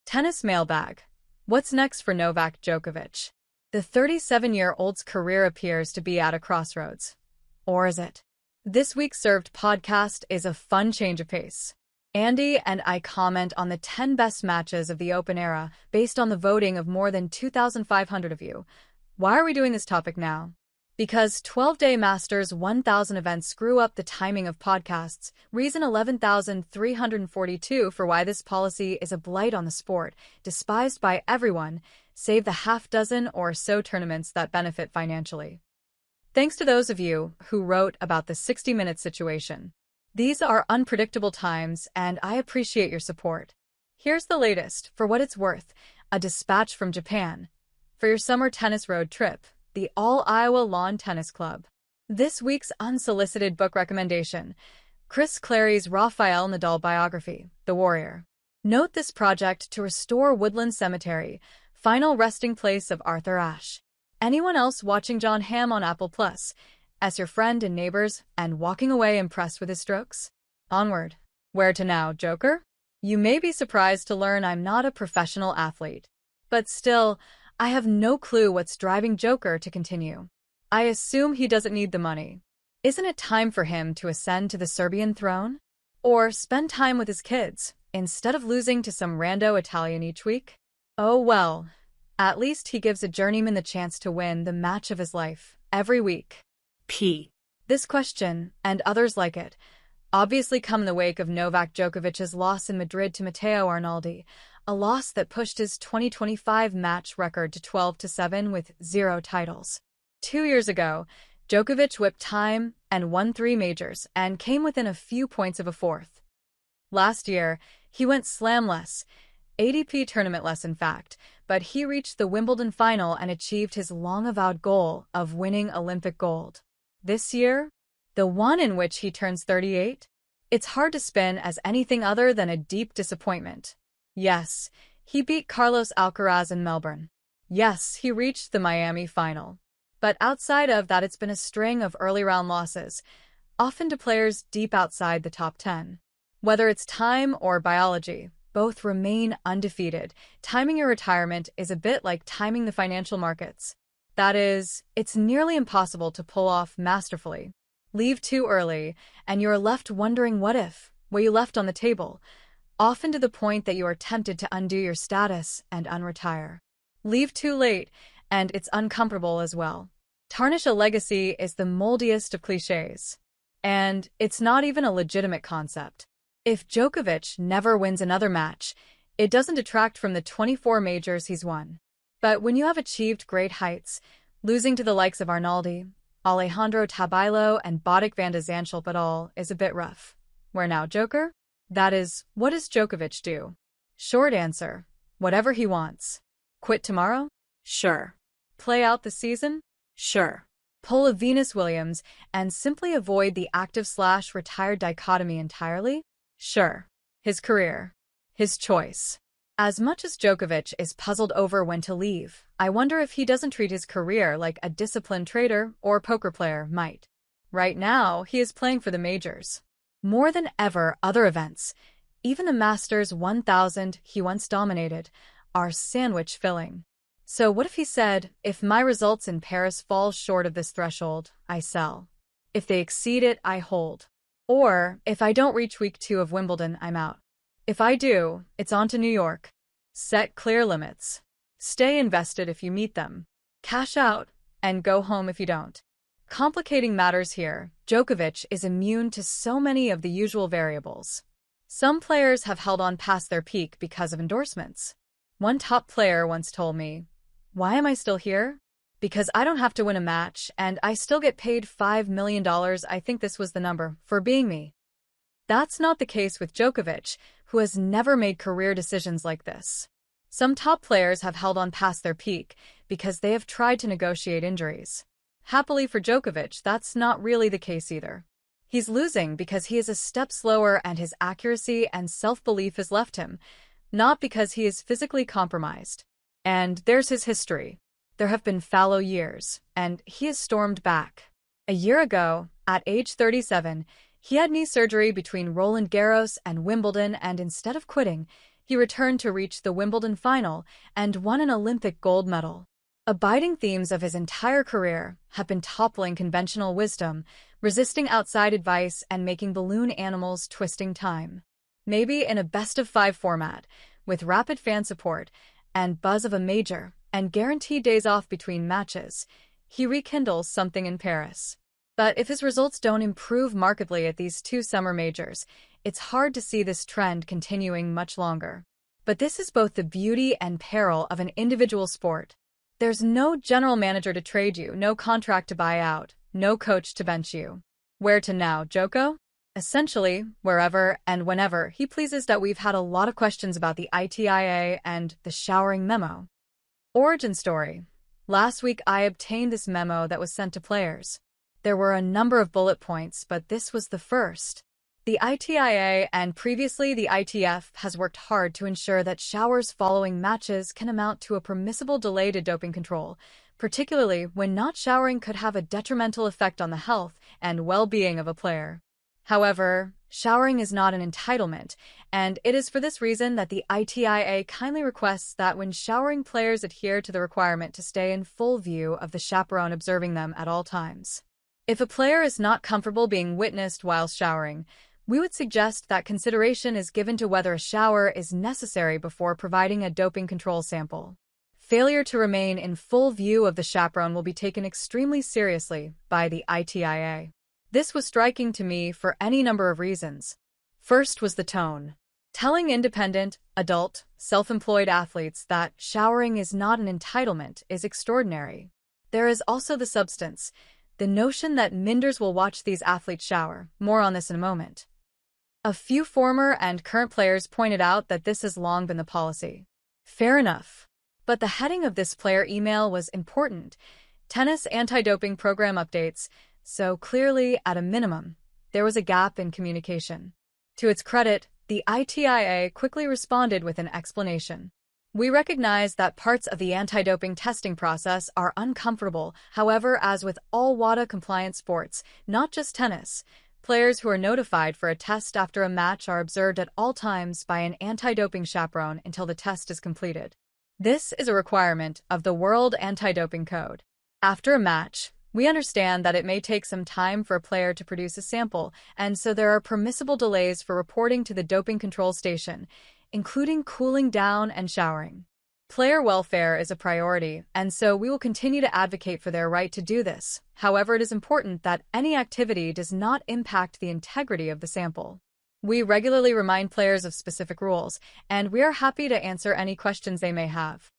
Tennis Mailbag. What's next for Novak Djokovic? The 37-year-old's career appears to be at a crossroads. Or is it? This week's Served podcast is a fun change of pace. Andy and I comment on the 10 best matches of the Open era based on the voting of more than 2,500 of you. Why are we doing this topic now? Because 12-day Masters 1000 events screw up the timing of podcasts. Reason 11,342 for why this policy is a blight on the sport, despised by everyone, save the half-dozen or so tournaments that benefit financially. Thanks to those of you who wrote about the 60-minute situation. These are unpredictable times, and I appreciate your support. Here's the latest, for what it's worth, a dispatch from Japan. For your summer tennis road trip, the All-Iowa Lawn Tennis Club. This week's unsolicited book recommendation, Chris Clary's Rafael Nadal biography, The Warrior. Note this project to restore Woodland Cemetery, final resting place of Arthur Ashe. Anyone else watching John Hamm on Apple Plus, as your friend and neighbors, and walking away impressed with his strokes? Onward. Where to now, Joker? You may be surprised to learn I'm not a professional athlete. But still, I have no clue what's driving Joker to continue. I assume he doesn't need the money. Isn't it time for him to ascend to the Serbian throne? Or spend time with his kids, instead of losing to some rando Italian each week? Oh well, at least he gives a journeyman the chance to win the match of his life, every week. This question, and others like it, obviously come in the wake of Novak Djokovic's loss in Madrid to Matteo Arnaldi, a loss that pushed his 2025 match record to 12-7 with 0 titles. 2 years ago, Djokovic whipped time and won 3 majors and came within a few points of a 4th. Last year, he went slamless, ATP tournamentless in fact, but he reached the Wimbledon final and achieved his long-avowed goal of winning Olympic gold. This year, the one in which he turns 38, it's hard to spin as anything other than a deep disappointment. Yes, he beat Carlos Alcaraz in Melbourne. Yes, he reached the Miami final. But outside of that, it's been a string of early-round losses, often to players deep outside the top 10. Whether it's time or biology, both remain undefeated. Timing your retirement is a bit like timing the financial markets. That is, it's nearly impossible to pull off masterfully. Leave too early, and you're left wondering what you left on the table, often to the point that you are tempted to undo your status and unretire. Leave too late, and it's uncomfortable as well. Tarnish a legacy is the moldiest of cliches. And it's not even a legitimate concept. If Djokovic never wins another match, it doesn't detract from the 24 majors he's won. But when you have achieved great heights, losing to the likes of Arnaldi, Alejandro Tabailo, and Botic van de Zandschulp et al. Is a bit rough. Where now, Joker? That is, what does Djokovic do? Short answer, whatever he wants. Quit tomorrow? Sure. Play out the season? Sure. Pull a Venus Williams and simply avoid the active/retired dichotomy entirely? Sure. His career. His choice. As much as Djokovic is puzzled over when to leave, I wonder if he doesn't treat his career like a disciplined trader or poker player might. Right now, he is playing for the majors. More than ever, other events, even the Masters 1000 he once dominated, are sandwich filling. So what if he said, if my results in Paris fall short of this threshold, I sell. If they exceed it, I hold. Or, if I don't reach week 2 of Wimbledon, I'm out. If I do, it's on to New York. Set clear limits. Stay invested if you meet them. Cash out, and go home if you don't. Complicating matters here, Djokovic is immune to so many of the usual variables. Some players have held on past their peak because of endorsements. One top player once told me, "Why am I still here? Because I don't have to win a match, and I still get paid $5 million, I think this was the number, for being me." That's not the case with Djokovic, who has never made career decisions like this. Some top players have held on past their peak because they have tried to negotiate injuries. Happily for Djokovic, that's not really the case either. He's losing because he is a step slower and his accuracy and self-belief has left him, not because he is physically compromised. And there's his history. There have been fallow years, and he has stormed back. A year ago, at age 37, he had knee surgery between Roland Garros and Wimbledon, and instead of quitting, He returned to reach the Wimbledon final and won an Olympic gold medal. Abiding themes of his entire career have been toppling conventional wisdom, resisting outside advice, and making balloon animals twisting time. Maybe in a best-of-5 format, with rapid fan support and buzz of a major, and guaranteed days off between matches, he rekindles something in Paris. But if his results don't improve markedly at these 2 summer majors, it's hard to see this trend continuing much longer. But this is both the beauty and peril of an individual sport. There's no general manager to trade you, no contract to buy out, no coach to bench you. Where to now, Joko? Essentially, wherever and whenever he pleases. That we've had a lot of questions about the ITIA and the showering memo. Origin story. Last week I obtained this memo that was sent to players. There were a number of bullet points, but this was the first. The ITIA and previously the ITF has worked hard to ensure that showers following matches can amount to a permissible delay to doping control, particularly when not showering could have a detrimental effect on the health and well-being of a player. However, showering is not an entitlement, and it is for this reason that the ITIA kindly requests that when showering, players adhere to the requirement to stay in full view of the chaperone observing them at all times. If a player is not comfortable being witnessed while showering, we would suggest that consideration is given to whether a shower is necessary before providing a doping control sample. Failure to remain in full view of the chaperone will be taken extremely seriously by the ITIA. This was striking to me for any number of reasons. First was the tone. Telling independent, adult, self-employed athletes that showering is not an entitlement is extraordinary. There is also the substance, the notion that minders will watch these athletes shower. More on this in a moment. A few former and current players pointed out that this has long been the policy. Fair enough. But the heading of this player email was important. Tennis anti-doping program updates. So clearly, at a minimum, there was a gap in communication. To its credit, the ITIA quickly responded with an explanation. We recognize that parts of the anti-doping testing process are uncomfortable. However, as with all WADA-compliant sports, not just tennis, players who are notified for a test after a match are observed at all times by an anti-doping chaperone until the test is completed. This is a requirement of the World Anti-Doping Code. After a match, we understand that it may take some time for a player to produce a sample, and so there are permissible delays for reporting to the doping control station, including cooling down and showering. Player welfare is a priority, and so we will continue to advocate for their right to do this. However, it is important that any activity does not impact the integrity of the sample. We regularly remind players of specific rules, and we are happy to answer any questions they may have.